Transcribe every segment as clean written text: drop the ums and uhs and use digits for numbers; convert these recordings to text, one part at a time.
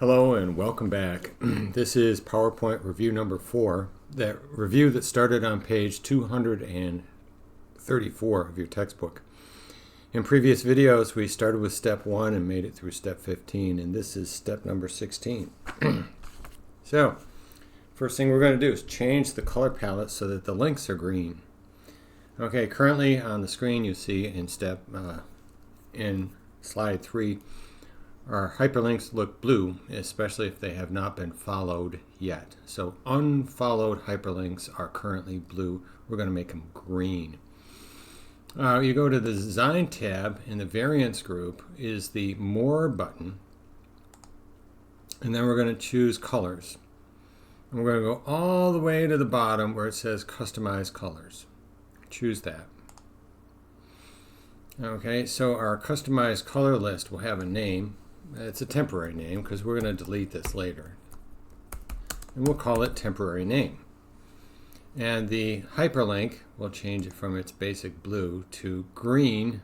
Hello and welcome back. This is PowerPoint review number 4, that review that started on page 234 of your textbook. In previous videos, we started with step 1 and made it through step 15, and this is step number 16. So, first thing we're going to do is change the color palette so that the links are green. Okay, currently on the screen you see in slide 3, our hyperlinks look blue, especially if they have not been followed yet. So unfollowed hyperlinks are currently blue. We're going to make them green. You go to the Design tab in the Variants group is the More button. And then we're going to choose Colors. And we're going to go all the way to the bottom where it says Customize Colors. Choose that. Okay, so our customized color list will have a name. It's a temporary name because we're going to delete this later. And we'll call it temporary name. And the hyperlink, we'll change it from its basic blue to green,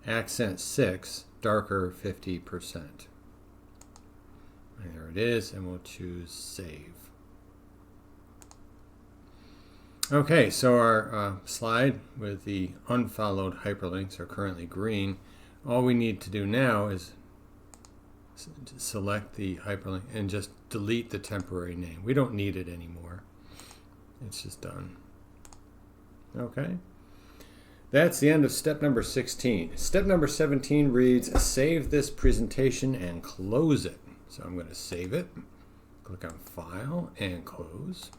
accent 6, darker 50%. And there it is, and we'll choose Save. Okay, so our slide with the unfollowed hyperlinks are currently green. All we need to do now is select the hyperlink and just delete the temporary name. We don't need it anymore. It's just done. Okay. That's the end of step number 16. Step number 17 reads, save this presentation and close it. So I'm going to save it. Click on File and Close.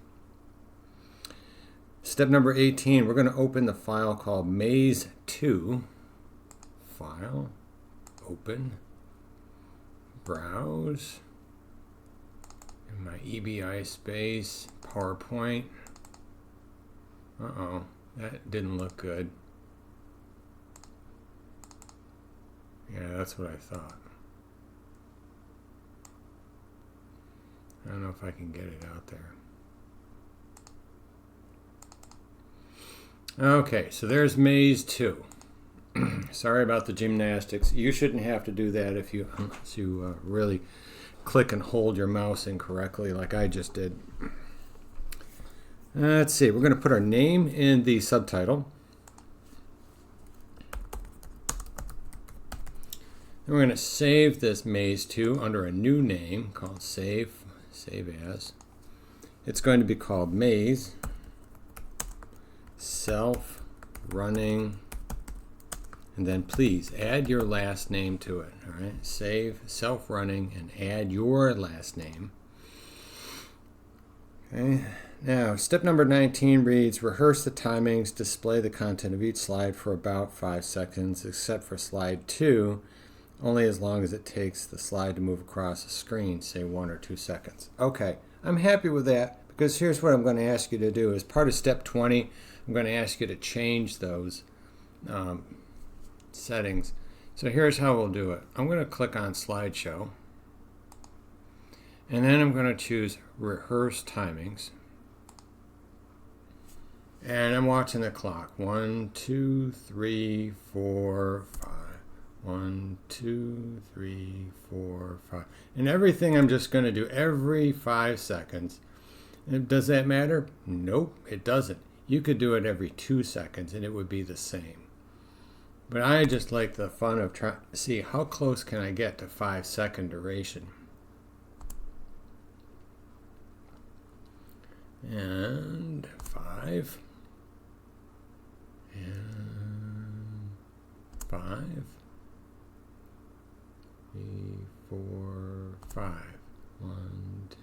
Step number 18, we're going to open the file called Maze 2. File, Open, Browse, in my EBI space, PowerPoint. Uh-oh, that didn't look good. Yeah, that's what I thought. I don't know if I can get it out there. Okay, so there's Maze 2. Sorry about the gymnastics. You shouldn't have to do that unless you really click and hold your mouse incorrectly like I just did. Let's see. We're going to put our name in the subtitle. And we're going to save this Maze 2 under a new name called Save As. It's going to be called Maze Self-Running. And then please add your last name to it. All right, save self-running and add your last name. Okay. Now, step number 19 reads, rehearse the timings, display the content of each slide for about 5 seconds, except for slide 2, only as long as it takes the slide to move across the screen, say 1 or 2 seconds. Okay, I'm happy with that because here's what I'm going to ask you to do. As part of step 20, I'm going to ask you to change those settings. So here's how we'll do it. I'm going to click on Slideshow, and then I'm going to choose Rehearse Timings, and I'm watching the clock. 1, 2, 3, 4, 5. 1, 2, 3, 4, 5. And everything I'm just going to do every 5 seconds. And does that matter? Nope, it doesn't. You could do it every 2 seconds and it would be the same. But I just like the fun of trying to see how close can I get to 5-second duration. And 5. And 5. 3, 4, 5. 1, 2,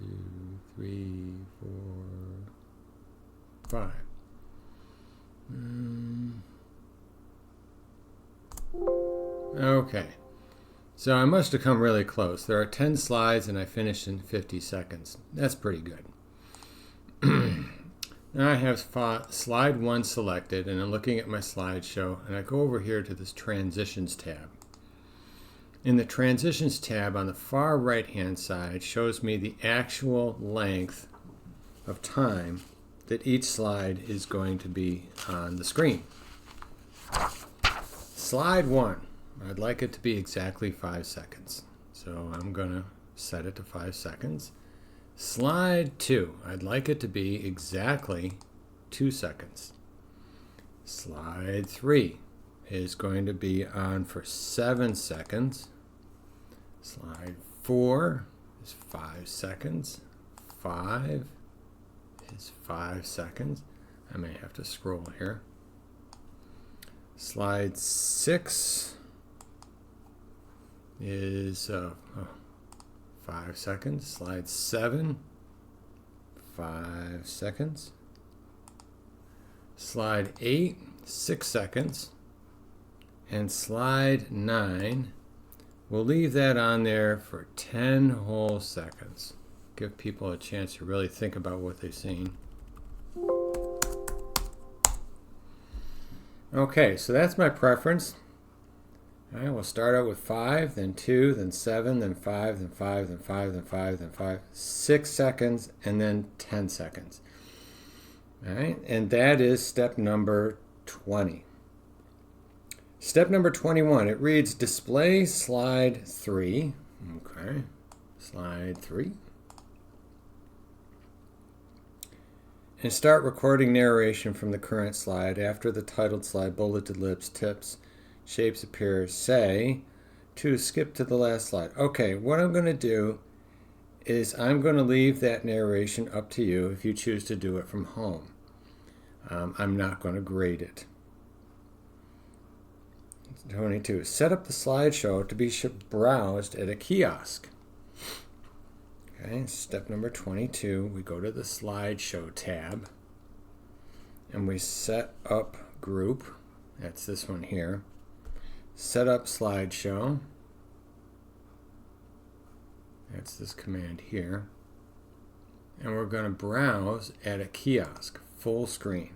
3, 4, 5. Okay, so I must have come really close. There are 10 slides and I finished in 50 seconds. That's pretty good. Now I have slide 1 selected and I'm looking at my slideshow, and I go over here to this Transitions tab. In the Transitions tab on the far right hand side shows me the actual length of time that each slide is going to be on the screen. Slide 1, I'd like it to be exactly 5 seconds. So I'm going to set it to 5 seconds. Slide 2. I'd like it to be exactly 2 seconds. Slide 3 is going to be on for 7 seconds. Slide 4 is 5 seconds. 5 is 5 seconds. I may have to scroll here. Slide 6 is 5 seconds. Slide 7, 5 seconds. Slide 8, 6 seconds. And slide 9, we'll leave that on there for 10 whole seconds. Give people a chance to really think about what they've seen. Okay, so that's my preference. All right, we'll start out with 5, then 2, then 7, then 5, then 5, then 5, then 5, then 5, 6 seconds, and then 10 seconds. All right, and that is step number 20. Step number 21, it reads display slide 3. Okay, slide 3. And start recording narration from the current slide. After the titled slide, bulleted lips, tips, shapes appear. Say to skip to the last slide. Okay, what I'm going to do is I'm going to leave that narration up to you if you choose to do it from home. I'm not going to grade it. 22. Set up the slideshow to be browsed at a kiosk. Okay, step number 22, we go to the slideshow tab and we set up group. That's this one here. Set up slideshow. That's this command here. And we're going to browse at a kiosk, full screen.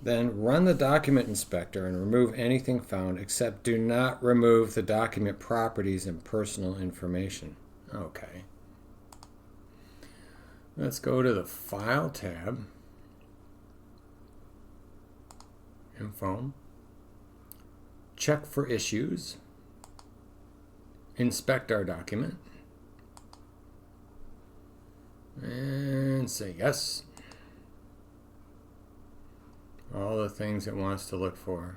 Then run the document inspector and remove anything found, except do not remove the document properties and personal information. Okay. Let's go to the File tab. Info. Check for issues. Inspect our document. And say yes. All the things it wants to look for.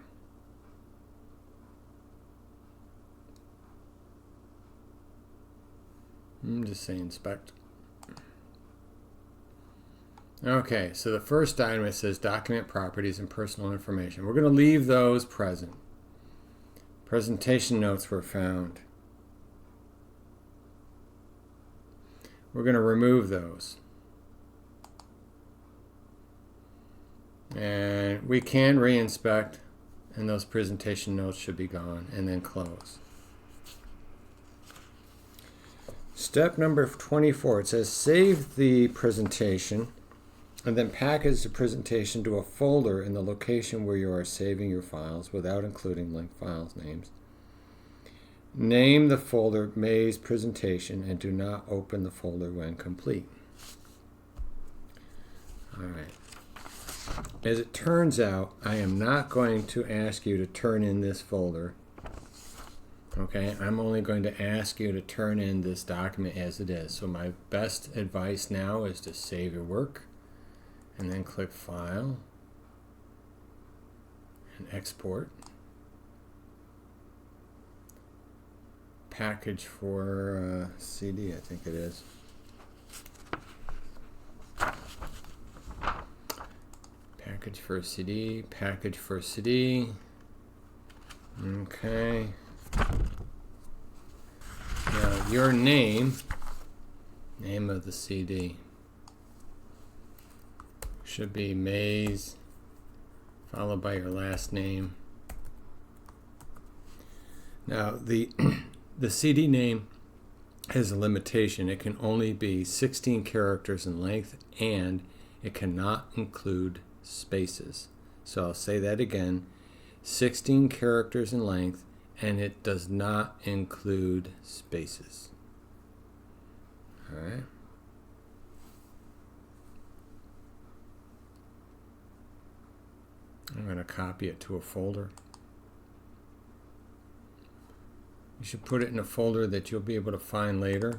Just say inspect. Okay, so the first item, it says document properties and personal information. We're going to leave those present. Presentation notes were found. We're going to remove those. And we can re-inspect, and those presentation notes should be gone, and then close. Step number 24, it says save the presentation and then package the presentation to a folder in the location where you are saving your files without including linked files names. Name the folder Maze Presentation and do not open the folder when complete. All right. As it turns out, I am not going to ask you to turn in this folder. Okay, I'm only going to ask you to turn in this document as it is. So my best advice now is to save your work and then click File and Export. Package for CD, I think it is. Package for CD, package for CD. Okay. Now your name of the CD should be Maze, followed by your last name. Now the CD name has a limitation. It can only be 16 characters in length, and it cannot include spaces. So I'll say that again. 16 characters in length, and it does not include spaces. All right. I'm going to copy it to a folder. You should put it in a folder that you'll be able to find later.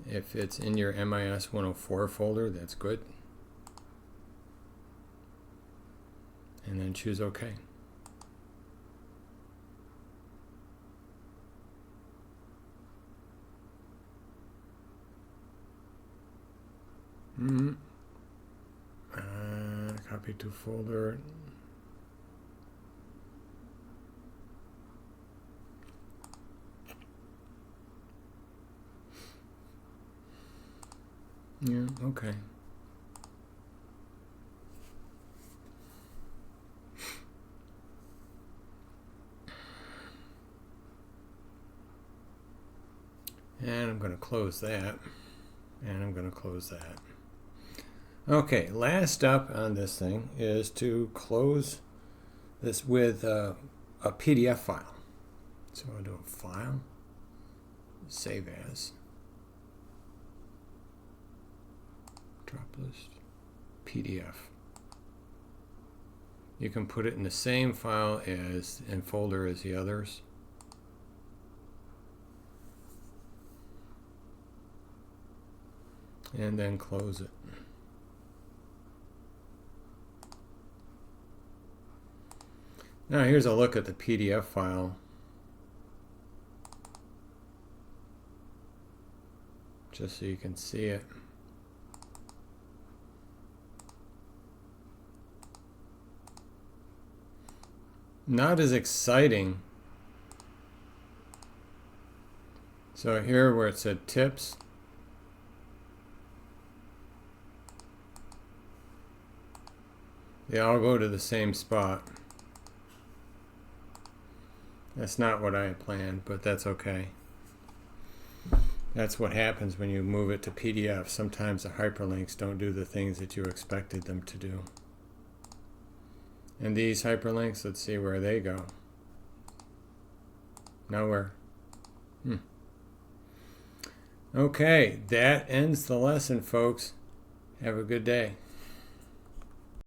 If it's in your MIS 104 folder, that's good. And then choose OK. Copy to folder. Yeah, okay. And I'm going to close that. And I'm going to close that. Okay, last up on this thing is to close this with a PDF file. So I'll do a File, Save As, Drop List, PDF. You can put it in the same file as and folder as the others. And then close it. Now here's a look at the PDF file. Just so you can see it. Not as exciting. So here where it said tips, they all go to the same spot. That's not what I had planned, but that's okay. That's what happens when you move it to PDF. Sometimes the hyperlinks don't do the things that you expected them to do. And these hyperlinks, let's see where they go. Nowhere. Okay, that ends the lesson, folks. Have a good day.